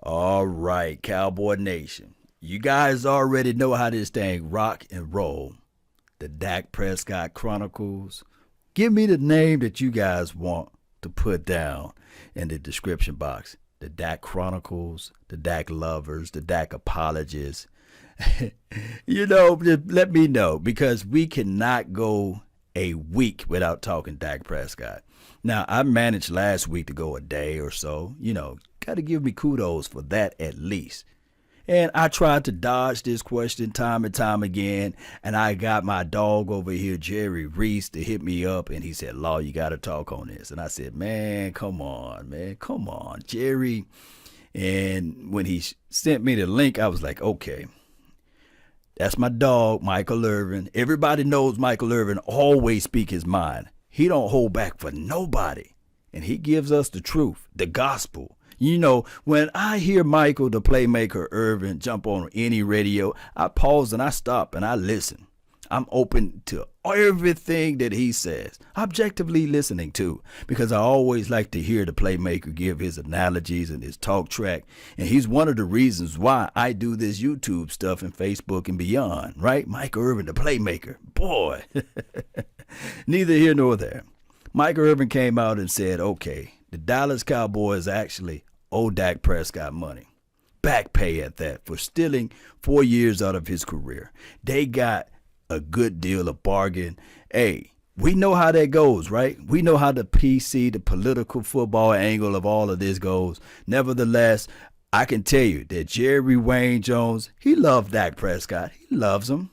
All right, Cowboy Nation. You guys already know how this thing rock and roll. The Dak Prescott Chronicles. Give me the name that you guys want to put down in the description box. The Dak Chronicles, the Dak Lovers, the Dak Apologists. Just let me know, because we cannot go a week without talking Dak Prescott. Now, I managed last week to go a day or so. Got to give me kudos for that at least. And I tried to dodge this question time and time again, and I got my dog over here, Jerry Reese, to hit me up, and he said, Law, you got to talk on this. And I said, man, come on, Jerry. And when he sent me the link, I was like, okay. That's my dog, Michael Irvin. Everybody knows Michael Irvin always speak his mind. He don't hold back for nobody. And he gives us the truth, the gospel. When I hear Michael, the playmaker Irvin, jump on any radio, I pause and I stop and I listen. I'm open to everything that he says, objectively listening to, because I always like to hear the playmaker give his analogies and his talk track. And he's one of the reasons why I do this YouTube stuff and Facebook and beyond, right? Michael Irvin, the playmaker. Boy, neither here nor there. Michael Irvin came out and said, okay, the Dallas Cowboys actually owe Dak Prescott money. Back pay at that, for stealing 4 years out of his career. They got a good deal, a bargain. Hey, we know how that goes, right? We know how the PC, the political football angle of all of this goes. Nevertheless, I can tell you that Jerry Wayne Jones, he loved Dak Prescott. He loves him.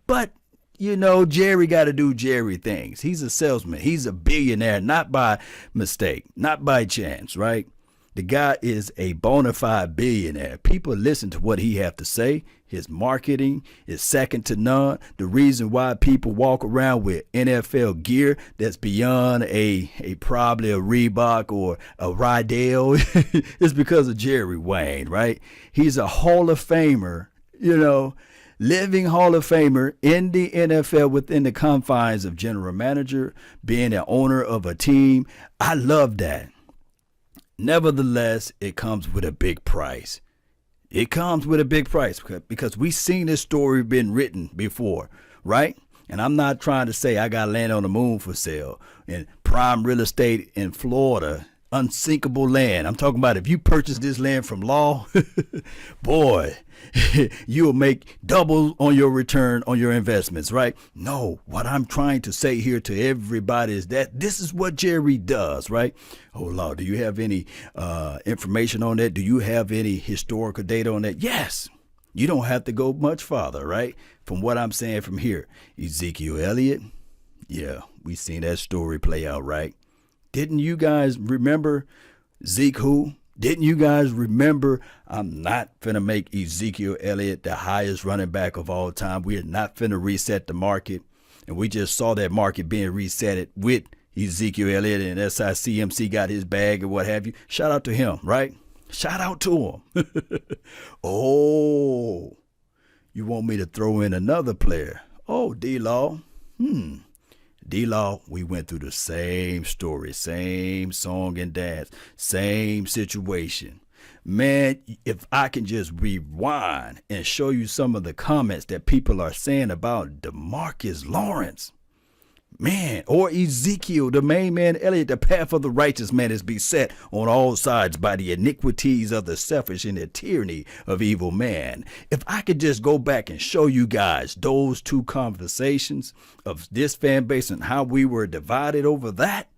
But Jerry got to do Jerry things. He's a salesman. He's a billionaire, not by mistake, not by chance, right? The guy is a bona fide billionaire. People listen to what he have to say. His marketing is second to none. The reason why people walk around with NFL gear that's beyond a probably a Reebok or a Rydell is because of Jerry Wayne, right? He's a Hall of Famer, living Hall of Famer in the NFL within the confines of general manager, being an owner of a team. I love that. Nevertheless, it comes with a big price. It comes with a big price because we've seen this story been written before, right? And I'm not trying to say I got land on the moon for sale and prime real estate in Florida, unsinkable land. I'm talking about if you purchase this land from Law, boy, you'll make double on your return on your investments, right? No, what I'm trying to say here to everybody is that this is what Jerry does, right? Oh, Law, do you have any information on that? Do you have any historical data on that? Yes. You don't have to go much farther, right? From what I'm saying from here. Ezekiel Elliott, yeah, we seen that story play out, right? Didn't you guys remember Zeke who? Didn't you guys remember? I'm not finna make Ezekiel Elliott the highest running back of all time. We are not finna reset the market. And we just saw that market being resetted with Ezekiel Elliott, and SICMC got his bag and what have you. Shout out to him, right? Shout out to him. Oh, you want me to throw in another player? Oh, D-Law. D-Law, we went through the same story, same song and dance, same situation. Man, if I can just rewind and show you some of the comments that people are saying about DeMarcus Lawrence, man, or Ezekiel, the main man, Elliott, the path of the righteous man is beset on all sides by the iniquities of the selfish and the tyranny of evil man. If I could just go back and show you guys those two conversations of this fan base and how we were divided over that,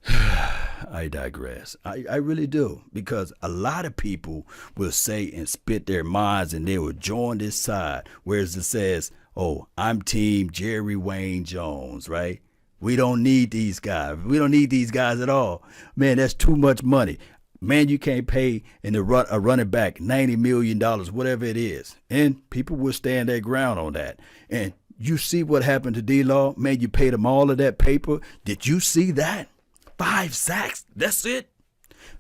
I digress. I really do, because a lot of people will say and spit their minds and they will join this side, whereas it says, oh, I'm team Jerry Wayne Jones, right? We don't need these guys. We don't need these guys at all. Man, that's too much money. Man, you can't pay a running back $90 million, whatever it is. And people will stand their ground on that. And you see what happened to D-Law? Man, you paid him all of that paper. Did you see that? 5 sacks. That's it.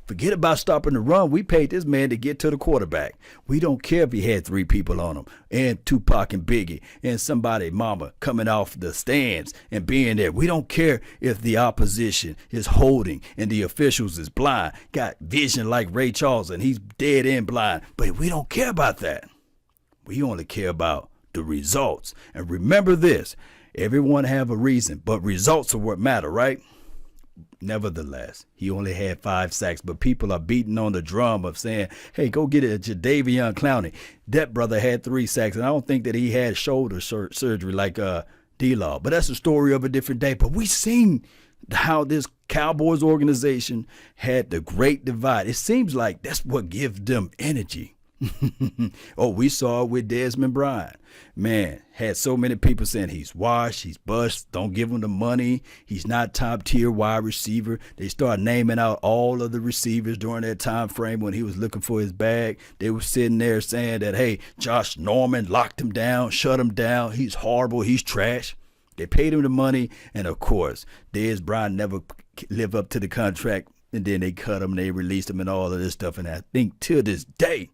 Forget about stopping the run. We paid this man to get to the quarterback. We don't care if he had 3 people on him, and Tupac and Biggie, and somebody, mama, coming off the stands and being there. We don't care if the opposition is holding and the officials is blind, got vision like Ray Charles, and he's dead and blind. But we don't care about that. We only care about the results. And remember this, everyone have a reason, but results are what matter, right? Nevertheless, he only had 5 sacks, but people are beating on the drum of saying, hey, go get it, Jadeveon Clowney. That brother had 3 sacks, and I don't think that he had shoulder surgery like D-Law. But that's a story of a different day. But we seen how this Cowboys organization had the great divide. It seems like that's what gives them energy. Oh, we saw it with Dez Bryant. Man, had so many people saying he's washed, he's bust, don't give him the money, he's not top tier wide receiver. They started naming out all of the receivers during that time frame when he was looking for his bag. They were sitting there saying that, hey, Josh Norman locked him down, shut him down, he's horrible, he's trash. They paid him the money, and of course, Dez Bryant never lived up to the contract, and then they cut him, they released him and all of this stuff. And I think to this day,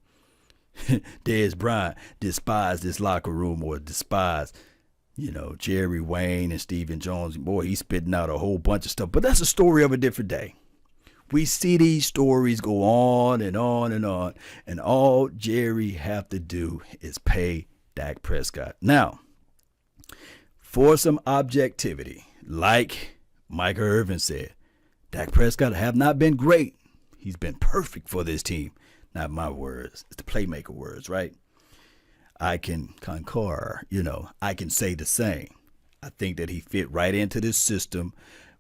Dez Bryant despised this locker room, or despised, Jerry Wayne and Stephen Jones. Boy, he's spitting out a whole bunch of stuff. But that's a story of a different day. We see these stories go on and on and on, and all Jerry have to do is pay Dak Prescott. Now, for some objectivity, like Michael Irvin said, Dak Prescott have not been great. He's been perfect for this team. Not my words. It's the playmaker words, right? I can concur, I can say the same. I think that he fit right into this system.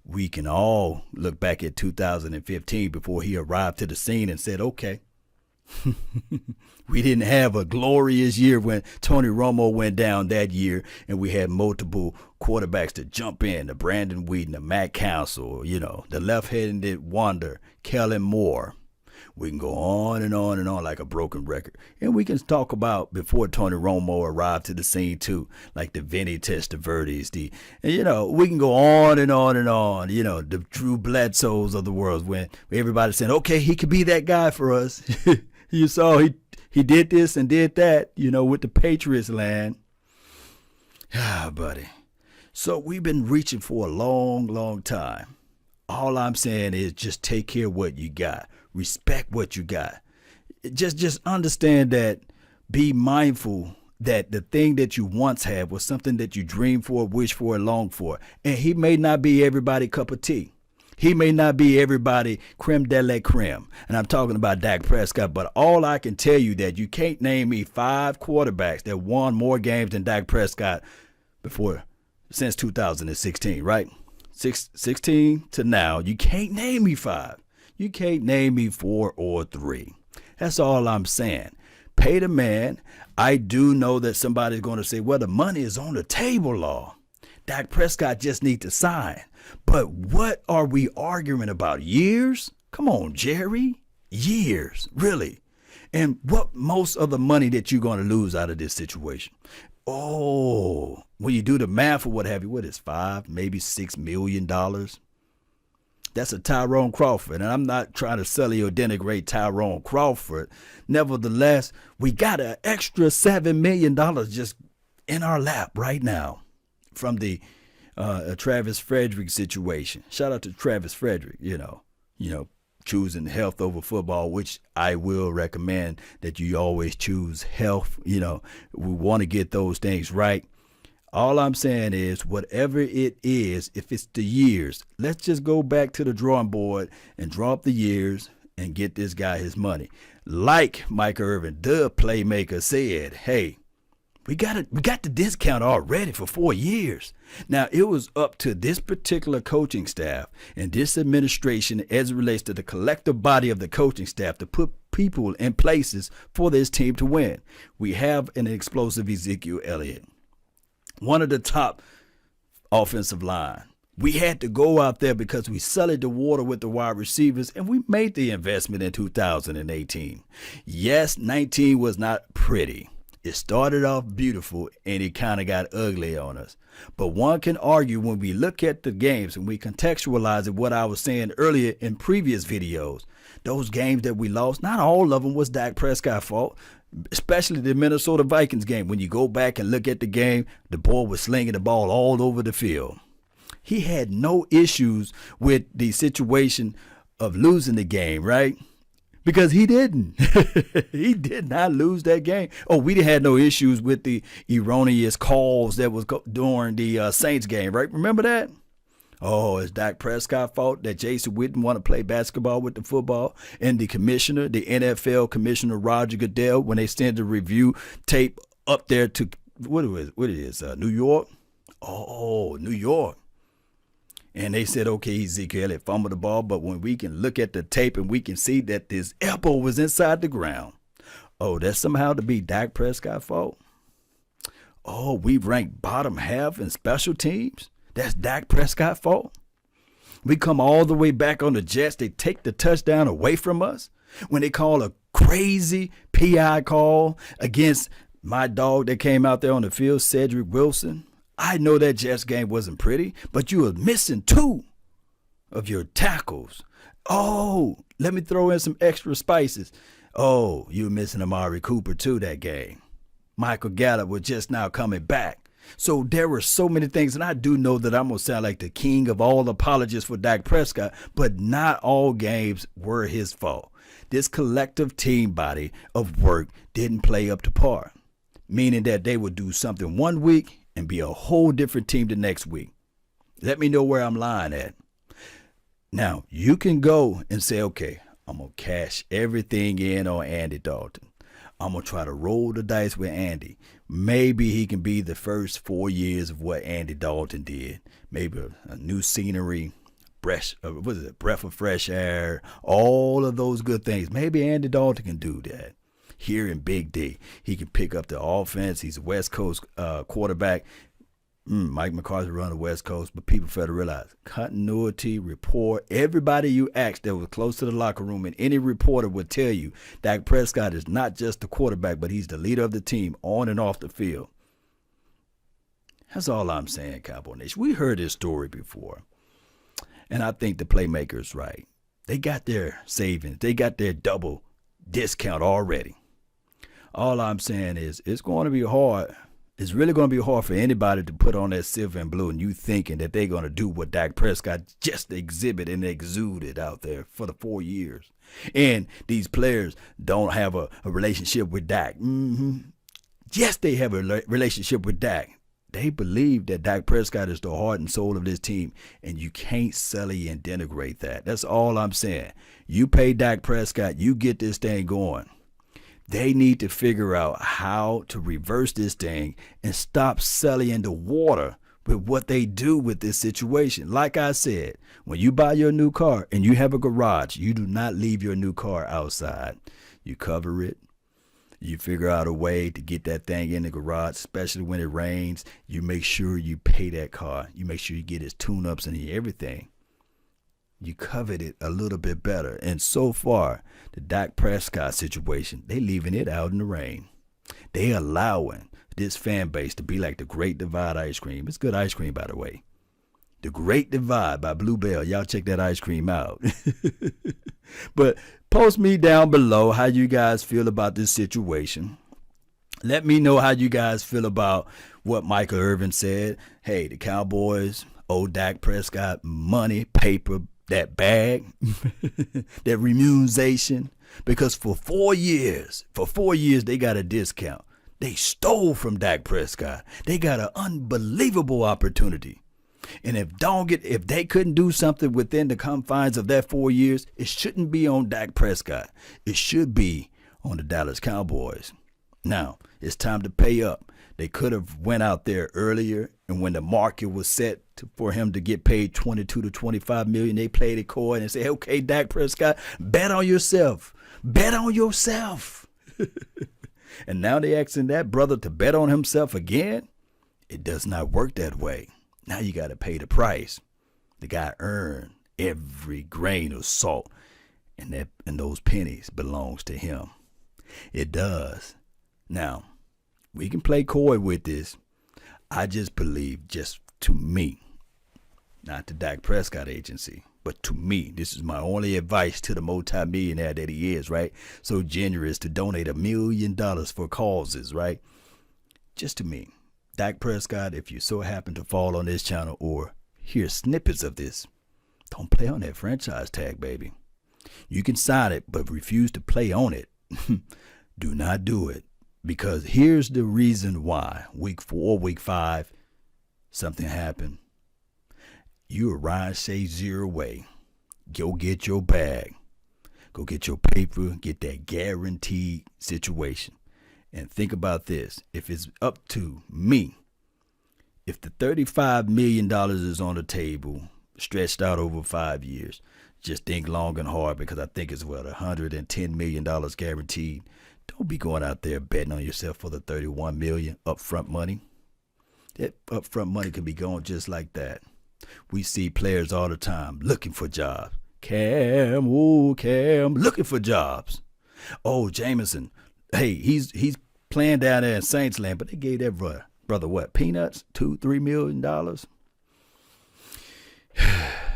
We can all look back at 2015 before he arrived to the scene and said, okay, we didn't have a glorious year when Tony Romo went down that year, and we had multiple quarterbacks to jump in, the Brandon Whedon, the Matt Council, the left-handed wonder, Kellen Moore. We can go on and on and on like a broken record. And we can talk about before Tony Romo arrived to the scene too, like the Vinny Testaverdes, we can go on and on and on, the Drew Bledsoes of the world, when everybody's saying, okay, he could be that guy for us. You saw he did this and did that, with the Patriots land. Buddy. So we've been reaching for a long, long time. All I'm saying is just take care of what you got. Respect what you got. Just understand that. Be mindful that the thing that you once had was something that you dreamed for, wished for, and longed for. And he may not be everybody's cup of tea. He may not be everybody creme de la creme. And I'm talking about Dak Prescott. But all I can tell you that you can't name me 5 quarterbacks that won more games than Dak Prescott since 2016, right? 16 to now. You can't name me 5. You can't name me 4 or 3. That's all I'm saying. Pay the man. I do know that somebody's going to say, well, the money is on the table, Law. Dak Prescott just needs to sign. But what are we arguing about? Years? Come on, Jerry. Years, really. And what most of the money that you're going to lose out of this situation? Oh, when you do the math or what have you, what is $5, maybe $6 million? That's a Tyrone Crawford, and I'm not trying to sully or denigrate Tyrone Crawford. Nevertheless, we got an extra $7 million just in our lap right now from the Travis Frederick situation. Shout out to Travis Frederick, choosing health over football, which I will recommend that you always choose health. We want to get those things right. All I'm saying is, whatever it is, if it's the years, let's just go back to the drawing board and draw up the years and get this guy his money. Like Michael Irvin, the playmaker, said, hey, we got the discount already for 4 years. Now, it was up to this particular coaching staff and this administration, as it relates to the collective body of the coaching staff, to put people in places for this team to win. We have an explosive Ezekiel Elliott, one of the top offensive line. We had to go out there because we sullied the water with the wide receivers, and we made the investment in 2018. Yes, 19 was not pretty. It started off beautiful and it kind of got ugly on us. But one can argue when we look at the games and we contextualize it, what I was saying earlier in previous videos, those games that we lost, not all of them was Dak Prescott's fault, especially the Minnesota Vikings game. When you go back and look at the game, the boy was slinging the ball all over the field. He had no issues with the situation of losing the game, right? Because he didn't. He did not lose that game. Oh, we had no issues with the erroneous calls that was during the Saints game, right? Remember that? Oh, it's Dak Prescott's fault that Jason Witten want to play basketball with the football, and the commissioner, the NFL commissioner Roger Goodell, when they send the review tape up there to what it is, New York? Oh, New York. And they said, okay, Ezekiel had fumbled the ball, but when we can look at the tape and we can see that this elbow was inside the ground. Oh, that's somehow to be Dak Prescott's fault? Oh, we ranked bottom half in special teams? That's Dak Prescott's fault? We come all the way back on the Jets. They take the touchdown away from us. When they call a crazy PI call against my dog that came out there on the field, Cedric Wilson. I know that Jets game wasn't pretty, but you were missing 2 of your tackles. Oh, let me throw in some extra spices. Oh, you were missing Amari Cooper too that game. Michael Gallup was just now coming back. So there were so many things, and I do know that I'm going to sound like the king of all apologists for Dak Prescott, but not all games were his fault. This collective team body of work didn't play up to par, meaning that they would do something one week and be a whole different team the next week. Let me know where I'm lying at. Now, you can go and say, okay, I'm going to cash everything in on Andy Dalton. I'm going to try to roll the dice with Andy. Maybe he can be the first 4 years of what Andy Dalton did. Maybe a new scenery, breath of fresh air, all of those good things. Maybe Andy Dalton can do that. Here in Big D, he can pick up the offense. He's a West Coast quarterback. Mike McCarthy run the West Coast, but people fail to realize continuity, rapport. Everybody you asked that was close to the locker room, and any reporter would tell you Dak Prescott is not just the quarterback, but he's the leader of the team on and off the field. That's all I'm saying, Cowboy Nation. We heard this story before, and I think the playmaker's right. They got their savings. They got their double discount already. All I'm saying is it's going to be hard. It's really going to be hard for anybody to put on that silver and blue and you thinking that they're going to do what Dak Prescott just exhibited and exuded out there for the 4 years. And these players don't have a relationship with Dak. Yes, they have a relationship with Dak. They believe that Dak Prescott is the heart and soul of this team, and you can't sully and denigrate that. That's all I'm saying. You pay Dak Prescott, you get this thing going. They need to figure out how to reverse this thing and stop sullying the water with what they do with this situation. Like I said, when you buy your new car and you have a garage, you do not leave your new car outside. You cover it. You figure out a way to get that thing in the garage, especially when it rains. You make sure you pay that car. You make sure you get its tune-ups and everything. You covered it a little bit better. And so far, the Dak Prescott situation, they leaving it out in the rain. They allowing this fan base to be like the Great Divide ice cream. It's good ice cream, by the way. The Great Divide by Bluebell. Y'all check that ice cream out. But post me down below how you guys feel about this situation. Let me know how you guys feel about what Michael Irvin said. Hey, the Cowboys owe Dak Prescott money, paper, that bag, that remuneration, because for 4 years, they got a discount. They stole from Dak Prescott. They got an unbelievable opportunity. And if they couldn't do something within the confines of that 4 years, it shouldn't be on Dak Prescott. It should be on the Dallas Cowboys. Now, it's time to pay up. They could have went out there earlier, and when the market was set for him to get paid $22 to $25 million, they played it coy and say, okay, Dak Prescott, bet on yourself. Bet on yourself. And now they asking that brother to bet on himself again? It does not work that way. Now you got to pay the price. The guy earned every grain of salt, and those pennies belongs to him. It does. Now, We can play coy with this. I just believe, just to me, not the Dak Prescott agency, but to me, this is my only advice to the multimillionaire that he is, right? So generous to donate $1 million for causes, right? Just to me, Dak Prescott, if you so happen to fall on this channel or hear snippets of this, don't play on that franchise tag, baby. You can sign it, but refuse to play on it. Do not do it. Because here's the reason why. Week 4, week 5, something happened. You Ryan Shazier away. Go get your bag. Go get your paper. Get that guaranteed situation. And think about this. If it's up to me, if the $35 million is on the table, stretched out over 5 years, just think long and hard, because I think it's $110 million guaranteed. Don't be going out there betting on yourself for the $31 million upfront money. That upfront money can be gone just like that. We see players all the time looking for jobs. Cam, looking for jobs. Oh, Jameson, hey, he's playing down there in Saints land, but they gave that brother what, peanuts? $2-3 million?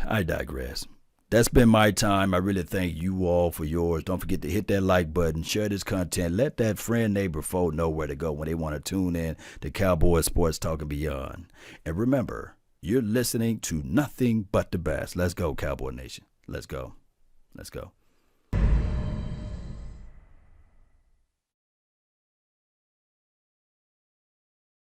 I digress. That's been my time. I really thank you all for yours. Don't forget to hit that like button, share this content, let that friend, neighbor, foe know where to go when they want to tune in to Cowboys Sports Talk and Beyond. And remember, you're listening to nothing but the best. Let's go, Cowboy Nation. Let's go. Let's go.